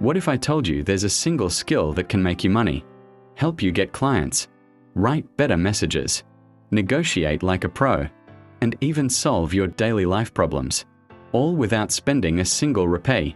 What if I told you there's a single skill that can make you money, help you get clients, write better messages, negotiate like a pro, and even solve your daily life problems, all without spending a single rupee?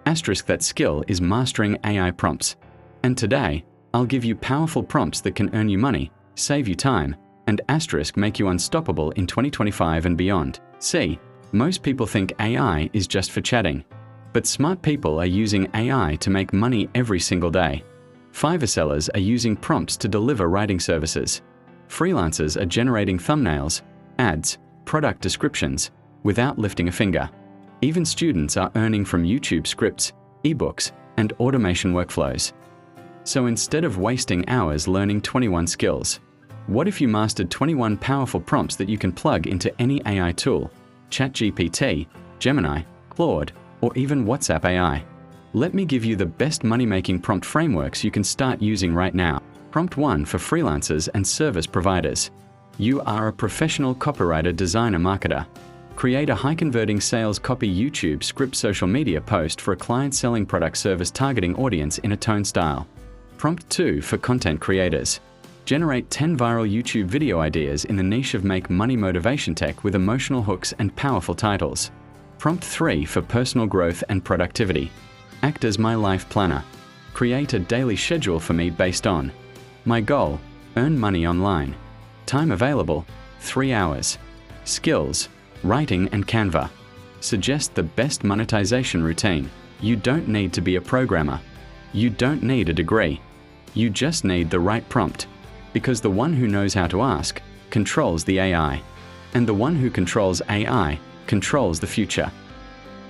Asterisk, that skill is mastering AI prompts. And today, I'll give you powerful prompts that can earn you money, save you time, and asterisk, make you unstoppable in 2025 and beyond. See, most people think AI is just for chatting, but smart people are using AI to make money every single day. Fiverr sellers are using prompts to deliver writing services. Freelancers are generating thumbnails, ads, product descriptions without lifting a finger. Even students are earning from YouTube scripts, ebooks, and automation workflows. So instead of wasting hours learning 21 skills, what if you mastered 21 powerful prompts that you can plug into any AI tool, ChatGPT, Gemini, Claude, or even WhatsApp AI? Let me give you the best money-making prompt frameworks you can start using right now. Prompt 1 for freelancers and service providers. You are a professional copywriter, designer, marketer. Create a high-converting sales copy YouTube script social media post for a client selling product service targeting audience in a tone style. Prompt 2 for content creators. Generate 10 viral YouTube video ideas in the niche of make money motivation tech with emotional hooks and powerful titles. Prompt 3 for personal growth and productivity. Act as my life planner. Create a daily schedule for me based on my goal: earn money online. Time available: 3 hours. Skills: writing and Canva. Suggest the best monetization routine. You don't need to be a programmer. You don't need a degree. You just need the right prompt. Because the one who knows how to ask controls the AI. And the one who controls AI controls the future.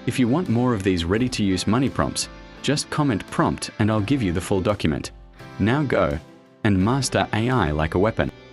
If you want more of these ready-to-use money prompts, just comment prompt and I'll give you the full document. Now go and master AI like a weapon.